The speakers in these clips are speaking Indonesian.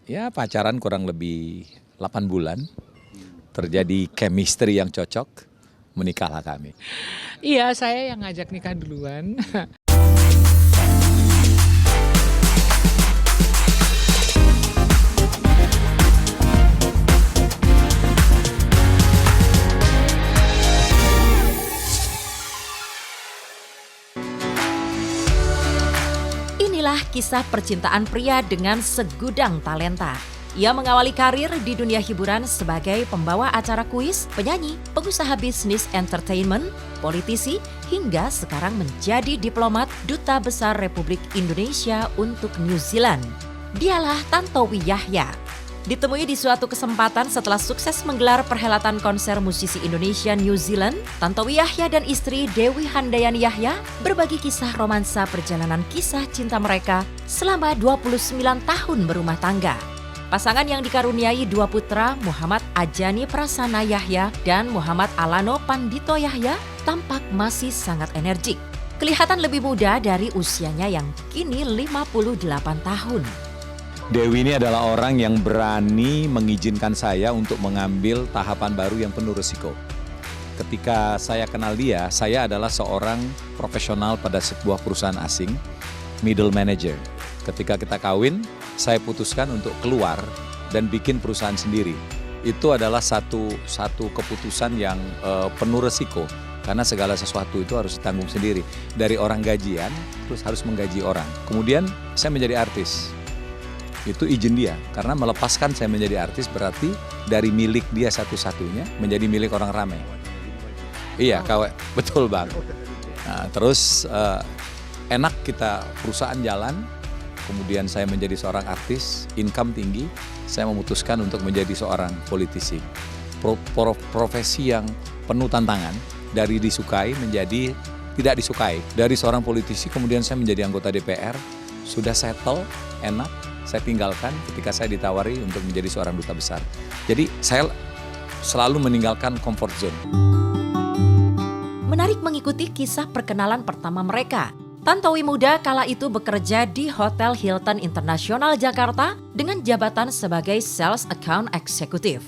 Ya pacaran kurang lebih 8 bulan, terjadi chemistry yang cocok, menikahlah kami. Iya, saya yang ngajak nikah duluan. Inilah kisah percintaan pria dengan segudang talenta. Ia mengawali karir di dunia hiburan sebagai pembawa acara kuis, penyanyi, pengusaha bisnis entertainment, politisi, hingga sekarang menjadi diplomat Duta Besar Republik Indonesia untuk New Zealand. Dialah Tantowi Yahya. Ditemui di suatu kesempatan setelah sukses menggelar perhelatan konser musisi Indonesia New Zealand, Tantowi Yahya dan istri Dewi Handayani Yahya berbagi kisah romansa perjalanan kisah cinta mereka selama 29 tahun berumah tangga. Pasangan yang dikaruniai dua putra, Muhammad Ajani Prasana Yahya dan Muhammad Alano Pandito Yahya, tampak masih sangat energik. Kelihatan lebih muda dari usianya yang kini 58 tahun. Dewi ini adalah orang yang berani mengizinkan saya untuk mengambil tahapan baru yang penuh risiko. Ketika saya kenal dia, saya adalah seorang profesional pada sebuah perusahaan asing, middle manager. Ketika kita kawin, saya putuskan untuk keluar dan bikin perusahaan sendiri. Itu adalah satu keputusan yang penuh risiko, karena segala sesuatu itu harus ditanggung sendiri. Dari orang gajian, terus harus menggaji orang. Kemudian saya menjadi artis. Itu izin dia, karena melepaskan saya menjadi artis berarti dari milik dia satu-satunya menjadi milik orang ramai. Iya, betul Bang. Nah, terus enak kita perusahaan jalan, kemudian saya menjadi seorang artis, income tinggi, saya memutuskan untuk menjadi seorang politisi. Profesi yang penuh tantangan, dari disukai menjadi tidak disukai. Dari seorang politisi kemudian saya menjadi anggota DPR, sudah settle, enak. Saya tinggalkan ketika saya ditawari untuk menjadi seorang duta besar. Jadi saya selalu meninggalkan comfort zone. Menarik mengikuti kisah perkenalan pertama mereka. Tantowi muda kala itu bekerja di Hotel Hilton International Jakarta dengan jabatan sebagai Sales Account Executive.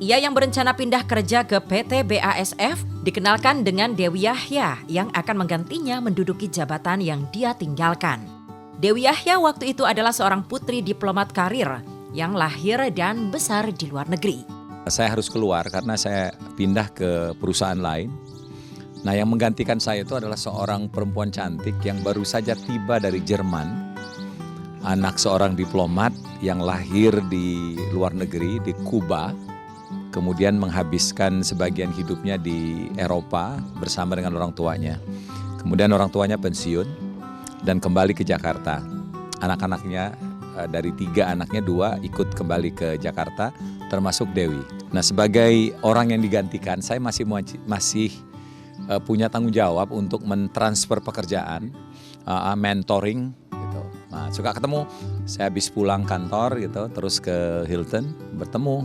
Ia yang berencana pindah kerja ke PT BASF dikenalkan dengan Dewi Yahya yang akan menggantinya menduduki jabatan yang dia tinggalkan. Dewi Yahya waktu itu adalah seorang putri diplomat karir yang lahir dan besar di luar negeri. Saya harus keluar karena saya pindah ke perusahaan lain. Nah, yang menggantikan saya itu adalah seorang perempuan cantik yang baru saja tiba dari Jerman. Anak seorang diplomat yang lahir di luar negeri, di Kuba. Kemudian menghabiskan sebagian hidupnya di Eropa bersama dengan orang tuanya. Kemudian orang tuanya pensiun dan kembali ke Jakarta. Anak-anaknya, dari 3 anaknya 2 ikut kembali ke Jakarta, termasuk Dewi. Nah, sebagai orang yang digantikan, saya masih punya tanggung jawab untuk mentransfer pekerjaan, mentoring gitu. Nah, suka ketemu, saya habis pulang kantor gitu, terus ke Hilton, bertemu,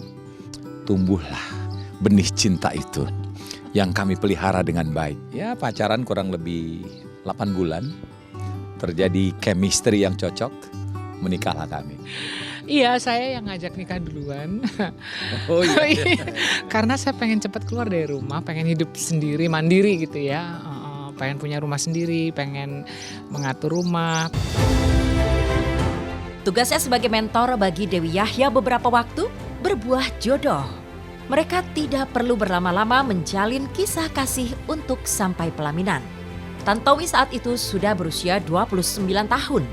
tumbuhlah benih cinta itu yang kami pelihara dengan baik. Ya, pacaran kurang lebih 8 bulan. Terjadi chemistry yang cocok, menikahlah kami. Iya, saya yang ngajak nikah duluan. Oh iya. Karena saya pengen cepat keluar dari rumah, pengen hidup sendiri, mandiri gitu ya. Pengen punya rumah sendiri, pengen mengatur rumah. Tugasnya sebagai mentor bagi Dewi Yahya beberapa waktu berbuah jodoh. Mereka tidak perlu berlama-lama menjalin kisah kasih untuk sampai pelaminan. Tantowi saat itu sudah berusia 29 tahun.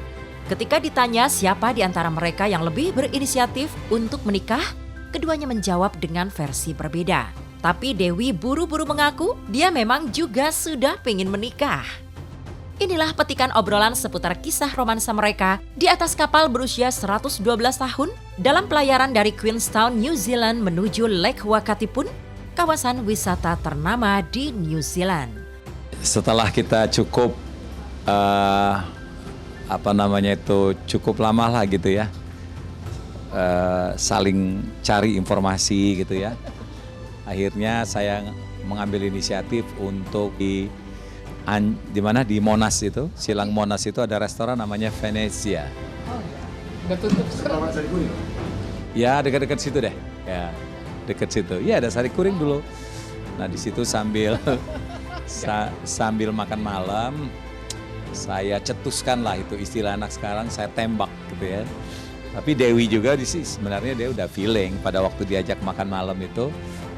Ketika ditanya siapa di antara mereka yang lebih berinisiatif untuk menikah, keduanya menjawab dengan versi berbeda. Tapi Dewi buru-buru mengaku dia memang juga sudah ingin menikah. Inilah petikan obrolan seputar kisah romansa mereka di atas kapal berusia 112 tahun dalam pelayaran dari Queenstown, New Zealand menuju Lake Wakatipun, kawasan wisata ternama di New Zealand. Setelah kita cukup cukup lama lah gitu ya, saling cari informasi gitu ya. Akhirnya saya mengambil inisiatif untuk di Monas itu, Silang Monas itu ada restoran namanya Venezia. Oh iya, udah tutup sekarang. Ya dekat-dekat situ deh, ya dekat situ. Ya ada Sari Kuring dulu. Nah di situ sambil sambil makan malam, saya cetuskan lah itu istilah anak sekarang, saya tembak gitu ya. Tapi Dewi juga sebenarnya dia udah feeling pada waktu diajak makan malam itu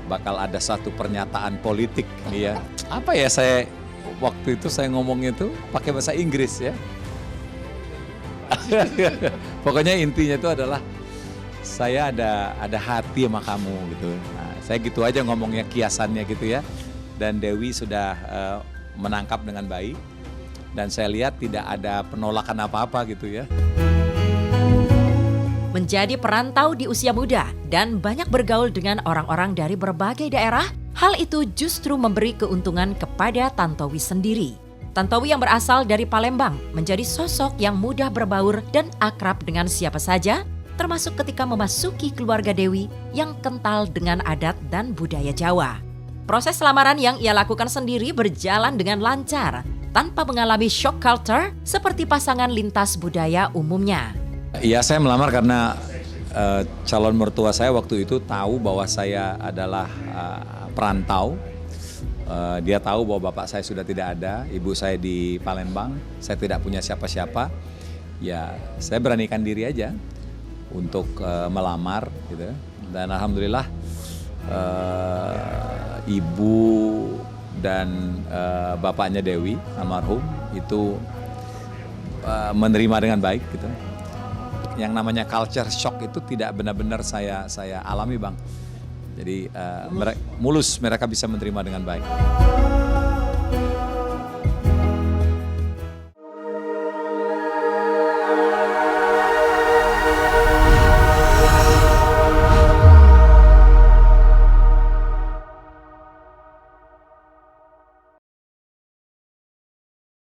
bakal ada satu pernyataan politik ya. Apa ya saya waktu itu saya ngomongnya itu pakai bahasa Inggris ya. Pokoknya intinya itu adalah saya ada hati sama kamu gitu. Nah, saya gitu aja ngomongnya kiasannya gitu ya. Dan Dewi sudah menangkap dengan baik dan saya lihat tidak ada penolakan apa-apa gitu ya. Menjadi perantau di usia muda dan banyak bergaul dengan orang-orang dari berbagai daerah, hal itu justru memberi keuntungan kepada Tantowi sendiri. Tantowi yang berasal dari Palembang menjadi sosok yang mudah berbaur dan akrab dengan siapa saja, termasuk ketika memasuki keluarga Dewi yang kental dengan adat dan budaya Jawa. Proses lamaran yang ia lakukan sendiri berjalan dengan lancar, tanpa mengalami shock culture seperti pasangan lintas budaya umumnya. Iya, saya melamar karena calon mertua saya waktu itu tahu bahwa saya adalah perantau. Dia tahu bahwa bapak saya sudah tidak ada, ibu saya di Palembang, saya tidak punya siapa-siapa. Ya, saya beranikan diri aja untuk melamar gitu. Dan alhamdulillah ibu dan bapaknya Dewi almarhum itu menerima dengan baik gitu. Yang namanya culture shock itu tidak benar-benar saya alami, Bang. Jadi mulus mereka bisa menerima dengan baik.